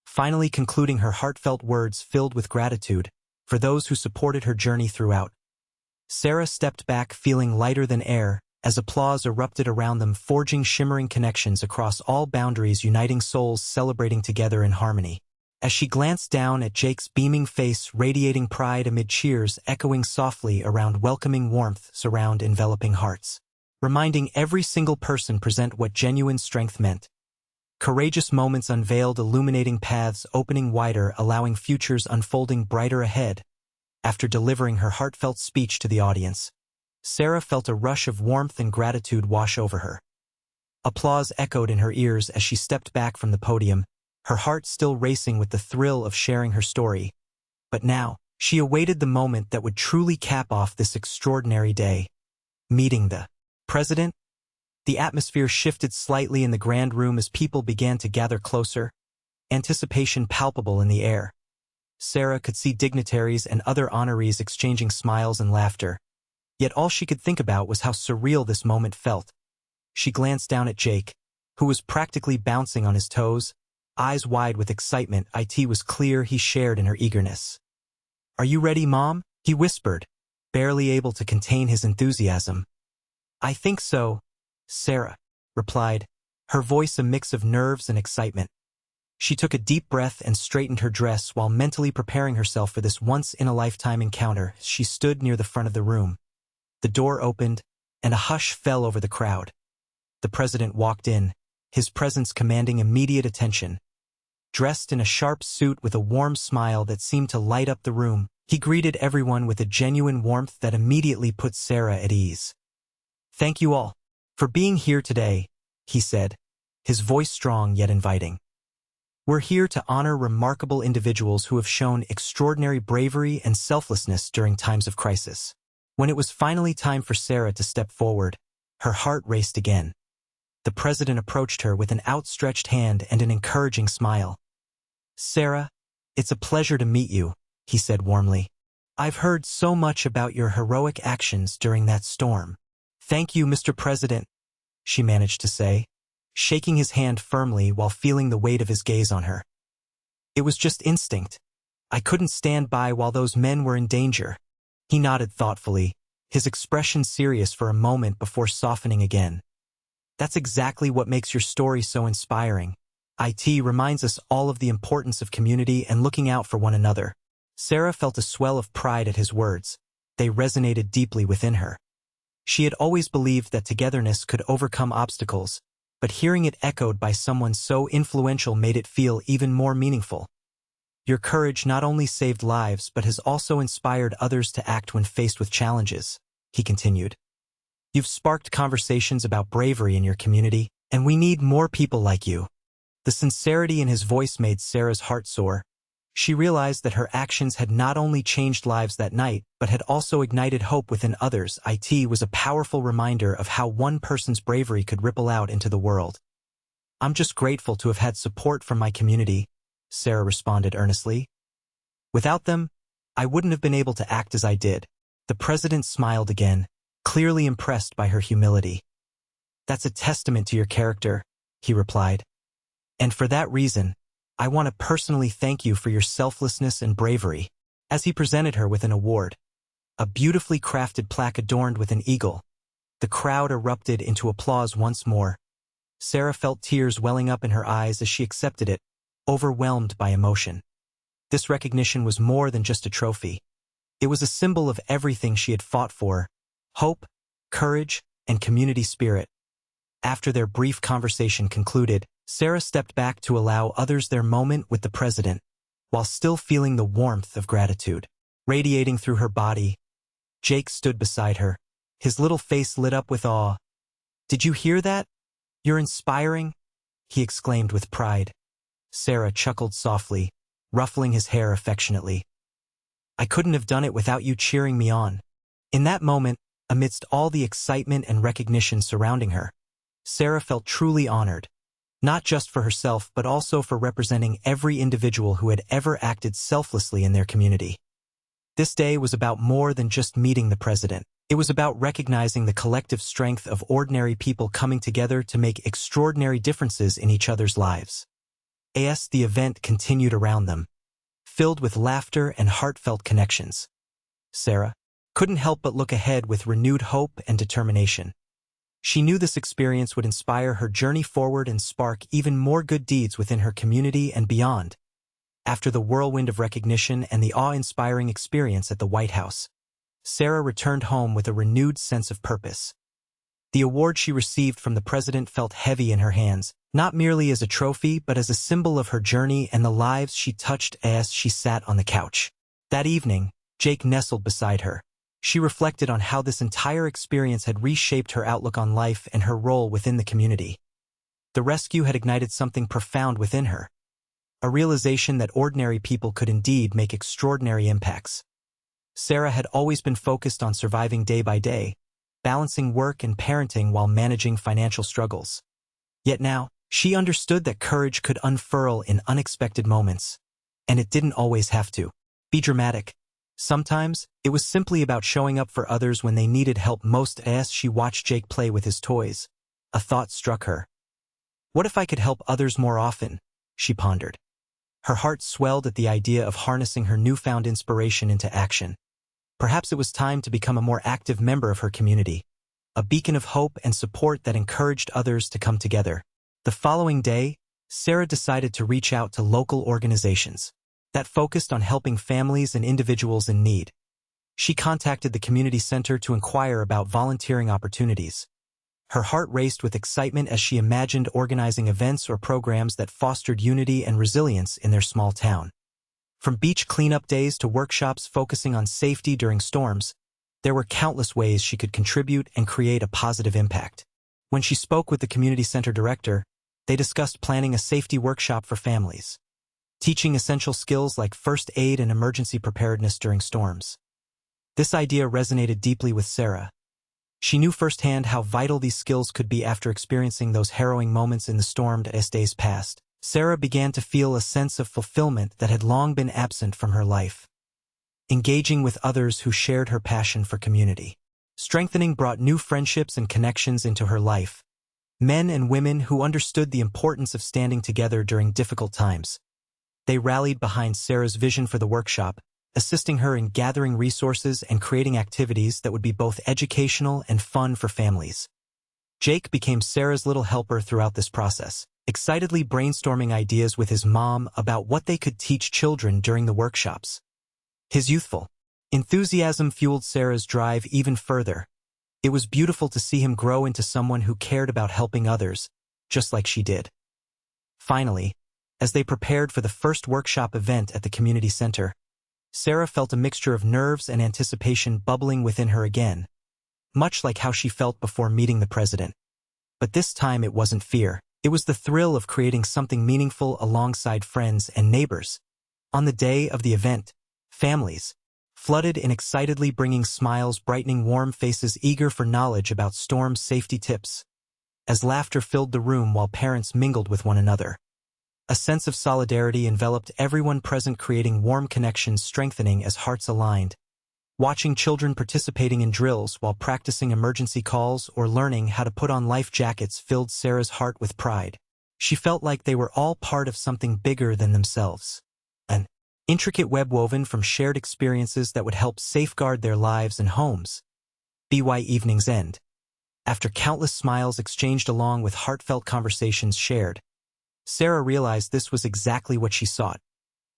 Finally concluding her heartfelt words filled with gratitude for those who supported her journey throughout. Sarah stepped back feeling lighter than air as applause erupted around them, forging shimmering connections across all boundaries, uniting souls celebrating together in harmony. As she glanced down at Jake's beaming face radiating pride amid cheers echoing softly around, welcoming warmth surround enveloping hearts, reminding every single person present what genuine strength meant. Courageous moments unveiled, illuminating paths opening wider, allowing futures unfolding brighter ahead. After delivering her heartfelt speech to the audience, Sarah felt a rush of warmth and gratitude wash over her. Applause echoed in her ears as she stepped back from the podium, her heart still racing with the thrill of sharing her story. But now, she awaited the moment that would truly cap off this extraordinary day. Meeting the president. The atmosphere shifted slightly in the grand room as people began to gather closer, anticipation palpable in the air. Sarah could see dignitaries and other honorees exchanging smiles and laughter. Yet all she could think about was how surreal this moment felt. She glanced down at Jake, who was practically bouncing on his toes, eyes wide with excitement. It was clear he shared in her eagerness. "Are you ready, Mom?" he whispered, barely able to contain his enthusiasm. "I think so," Sarah replied, her voice a mix of nerves and excitement. She took a deep breath and straightened her dress while mentally preparing herself for this once-in-a-lifetime encounter. She stood near the front of the room. The door opened, and a hush fell over the crowd. The president walked in, his presence commanding immediate attention. Dressed in a sharp suit with a warm smile that seemed to light up the room, he greeted everyone with a genuine warmth that immediately put Sarah at ease. "Thank you all for being here today," he said, his voice strong yet inviting. "We're here to honor remarkable individuals who have shown extraordinary bravery and selflessness during times of crisis." When it was finally time for Sarah to step forward, her heart raced again. The president approached her with an outstretched hand and an encouraging smile. "Sarah, it's a pleasure to meet you," he said warmly. "I've heard so much about your heroic actions during that storm." "Thank you, Mr. President," she managed to say, shaking his hand firmly while feeling the weight of his gaze on her. "It was just instinct. I couldn't stand by while those men were in danger." He nodded thoughtfully, his expression serious for a moment before softening again. "That's exactly what makes your story so inspiring. It reminds us all of the importance of community and looking out for one another." Sarah felt a swell of pride at his words. They resonated deeply within her. She had always believed that togetherness could overcome obstacles, but hearing it echoed by someone so influential made it feel even more meaningful. "Your courage not only saved lives but has also inspired others to act when faced with challenges," he continued. "You've sparked conversations about bravery in your community, and we need more people like you." The sincerity in his voice made Sarah's heart soar. She realized that her actions had not only changed lives that night, but had also ignited hope within others. It was a powerful reminder of how one person's bravery could ripple out into the world. "I'm just grateful to have had support from my community," Sarah responded earnestly. "Without them, I wouldn't have been able to act as I did." The president smiled again, clearly impressed by her humility. "That's a testament to your character," he replied. "And for that reason, I want to personally thank you for your selflessness and bravery." As he presented her with an award, a beautifully crafted plaque adorned with an eagle, the crowd erupted into applause once more. Sarah felt tears welling up in her eyes as she accepted it, overwhelmed by emotion. This recognition was more than just a trophy. It was a symbol of everything she had fought for: hope, courage, and community spirit. After their brief conversation concluded, Sarah stepped back to allow others their moment with the president, while still feeling the warmth of gratitude radiating through her body. Jake stood beside her, his little face lit up with awe. "Did you hear that? You're inspiring," he exclaimed with pride. Sarah chuckled softly, ruffling his hair affectionately. "I couldn't have done it without you cheering me on." In that moment, amidst all the excitement and recognition surrounding her, Sarah felt truly honored, not just for herself but also for representing every individual who had ever acted selflessly in their community. This day was about more than just meeting the president. It was about recognizing the collective strength of ordinary people coming together to make extraordinary differences in each other's lives. As the event continued around them, filled with laughter and heartfelt connections, Sarah couldn't help but look ahead with renewed hope and determination. She knew this experience would inspire her journey forward and spark even more good deeds within her community and beyond. After the whirlwind of recognition and the awe-inspiring experience at the White House, Sarah returned home with a renewed sense of purpose. The award she received from the president felt heavy in her hands, not merely as a trophy but as a symbol of her journey and the lives she touched as she sat on the couch. That evening, Jake nestled beside her. She reflected on how this entire experience had reshaped her outlook on life and her role within the community. The rescue had ignited something profound within her, a realization that ordinary people could indeed make extraordinary impacts. Sarah had always been focused on surviving day by day, balancing work and parenting while managing financial struggles. Yet now, she understood that courage could unfurl in unexpected moments, and it didn't always have to be dramatic. Sometimes, it was simply about showing up for others when they needed help most. As she watched Jake play with his toys, a thought struck her. What if I could help others more often? She pondered. Her heart swelled at the idea of harnessing her newfound inspiration into action. Perhaps it was time to become a more active member of her community, a beacon of hope and support that encouraged others to come together. The following day, Sarah decided to reach out to local organizations that focused on helping families and individuals in need. She contacted the community center to inquire about volunteering opportunities. Her heart raced with excitement as she imagined organizing events or programs that fostered unity and resilience in their small town. From beach cleanup days to workshops focusing on safety during storms, there were countless ways she could contribute and create a positive impact. When she spoke with the community center director, they discussed planning a safety workshop for families, teaching essential skills like first aid and emergency preparedness during storms. This idea resonated deeply with Sarah. She knew firsthand how vital these skills could be after experiencing those harrowing moments in the stormed days past. Sarah began to feel a sense of fulfillment that had long been absent from her life. Engaging with others who shared her passion for community strengthening brought new friendships and connections into her life, men and women who understood the importance of standing together during difficult times. They rallied behind Sarah's vision for the workshop, assisting her in gathering resources and creating activities that would be both educational and fun for families. Jake became Sarah's little helper throughout this process, excitedly brainstorming ideas with his mom about what they could teach children during the workshops. His youthful enthusiasm fueled Sarah's drive even further. It was beautiful to see him grow into someone who cared about helping others, just like she did. Finally, as they prepared for the first workshop event at the community center, Sarah felt a mixture of nerves and anticipation bubbling within her again, much like how she felt before meeting the president. But this time it wasn't fear. It was the thrill of creating something meaningful alongside friends and neighbors. On the day of the event, families flooded in, excitedly bringing smiles, brightening warm faces eager for knowledge about storm safety tips. As laughter filled the room while parents mingled with one another, a sense of solidarity enveloped everyone present, creating warm connections, strengthening as hearts aligned. Watching children participating in drills while practicing emergency calls or learning how to put on life jackets filled Sarah's heart with pride. She felt like they were all part of something bigger than themselves. An intricate web woven from shared experiences that would help safeguard their lives and homes. By evening's end, after countless smiles exchanged along with heartfelt conversations shared, Sarah realized this was exactly what she sought,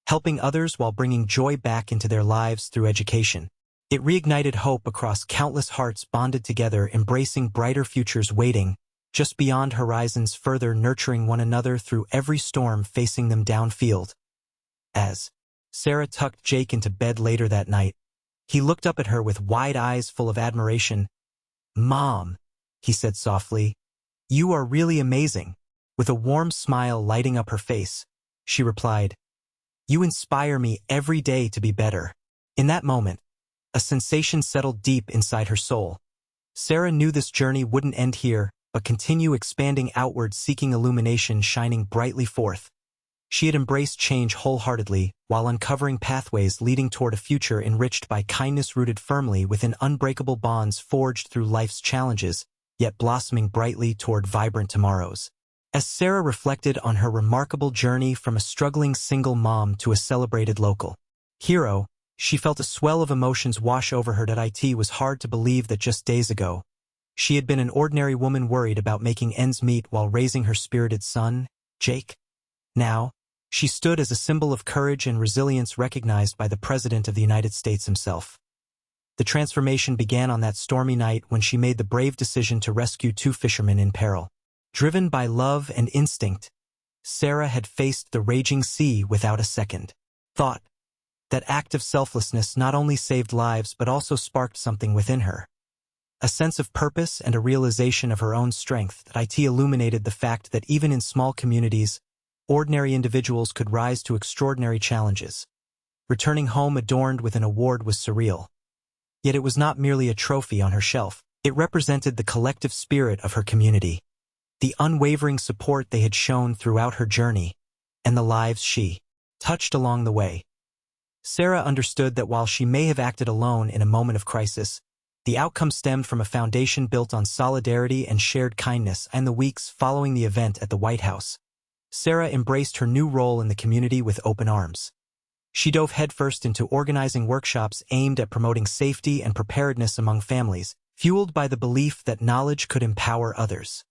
helping others while bringing joy back into their lives through education. It reignited hope across countless hearts bonded together, embracing brighter futures waiting just beyond horizons, further nurturing one another through every storm facing them downfield. As Sarah tucked Jake into bed later that night, he looked up at her with wide eyes full of admiration. "Mom," he said softly, "you are really amazing." With a warm smile lighting up her face, she replied, "You inspire me every day to be better." In that moment, a sensation settled deep inside her soul. Sarah knew this journey wouldn't end here. but continue expanding outward, seeking illumination, shining brightly forth. She had embraced change wholeheartedly, while uncovering pathways leading toward a future enriched by kindness rooted firmly within unbreakable bonds forged through life's challenges, yet blossoming brightly toward vibrant tomorrows. As Sarah reflected on her remarkable journey from a struggling single mom to a celebrated local hero, she felt a swell of emotions wash over her. It was hard to believe that just days ago, she had been an ordinary woman worried about making ends meet while raising her spirited son, Jake. Now, she stood as a symbol of courage and resilience recognized by the President of the United States himself. The transformation began on that stormy night when she made the brave decision to rescue two fishermen in peril. Driven by love and instinct, Sarah had faced the raging sea without a second thought. That act of selflessness not only saved lives but also sparked something within her. A sense of purpose and a realization of her own strength. It illuminated the fact that even in small communities, ordinary individuals could rise to extraordinary challenges. Returning home adorned with an award was surreal. Yet it was not merely a trophy on her shelf. It represented the collective spirit of her community, the unwavering support they had shown throughout her journey, and the lives she touched along the way. Sarah understood that while she may have acted alone in a moment of crisis, the outcome stemmed from a foundation built on solidarity and shared kindness. In the weeks following the event at the White House, Sarah embraced her new role in the community with open arms. She dove headfirst into organizing workshops aimed at promoting safety and preparedness among families, fueled by the belief that knowledge could empower others.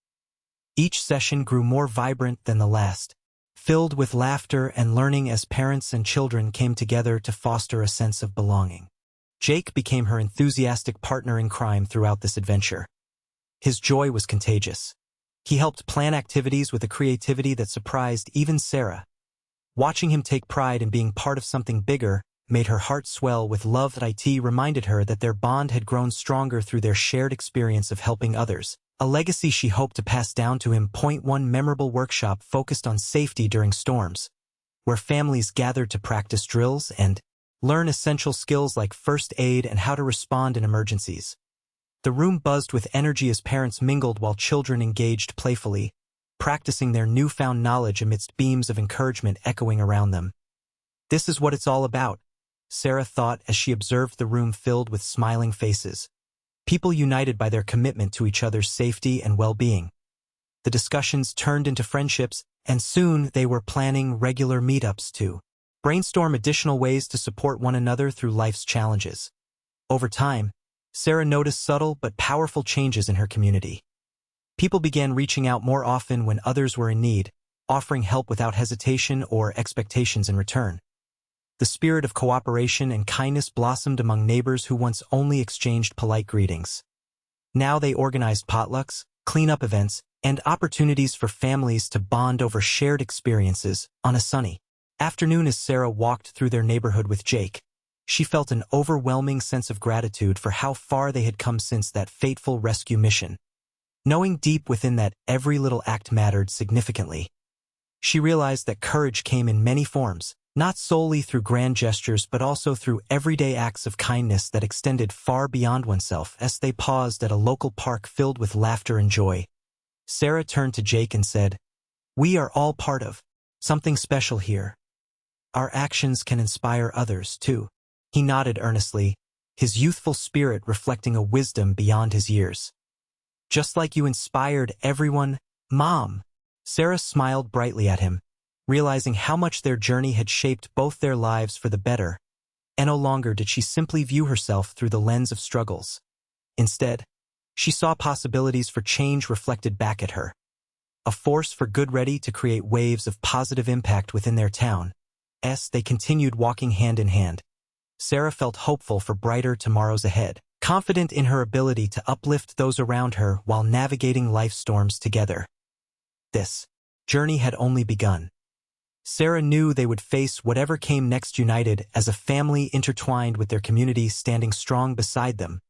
Each session grew more vibrant than the last, filled with laughter and learning as parents and children came together to foster a sense of belonging. Jake became her enthusiastic partner in crime throughout this adventure. His joy was contagious. He helped plan activities with a creativity that surprised even Sarah. Watching him take pride in being part of something bigger made her heart swell with love. It reminded her that their bond had grown stronger through their shared experience of helping others, a legacy she hoped to pass down to him. One memorable workshop focused on safety during storms, where families gathered to practice drills and learn essential skills like first aid and how to respond in emergencies. The room buzzed with energy as parents mingled while children engaged playfully, practicing their newfound knowledge amidst beams of encouragement echoing around them. This is what it's all about, Sarah thought as she observed the room filled with smiling faces, people united by their commitment to each other's safety and well-being. The discussions turned into friendships, and soon they were planning regular meetups to brainstorm additional ways to support one another through life's challenges. Over time, Sarah noticed subtle but powerful changes in her community. People began reaching out more often when others were in need, offering help without hesitation or expectations in return. The spirit of cooperation and kindness blossomed among neighbors who once only exchanged polite greetings. Now they organized potlucks, cleanup events, and opportunities for families to bond over shared experiences. On a sunny afternoon as Sarah walked through their neighborhood with Jake, she felt an overwhelming sense of gratitude for how far they had come since that fateful rescue mission. Knowing deep within that every little act mattered significantly, she realized that courage came in many forms, not solely through grand gestures but also through everyday acts of kindness that extended far beyond oneself. As they paused at a local park filled with laughter and joy, Sarah turned to Jake and said, "We are all part of something special here. Our actions can inspire others, too." He nodded earnestly, his youthful spirit reflecting a wisdom beyond his years. "Just like you inspired everyone, Mom." Sarah smiled brightly at him, realizing how much their journey had shaped both their lives for the better, and no longer did she simply view herself through the lens of struggles. Instead, she saw possibilities for change reflected back at her, a force for good ready to create waves of positive impact within their town. As they continued walking hand in hand, Sarah felt hopeful for brighter tomorrows ahead, confident in her ability to uplift those around her while navigating life's storms together. This journey had only begun. Sarah knew they would face whatever came next, united as a family intertwined with their community standing strong beside them,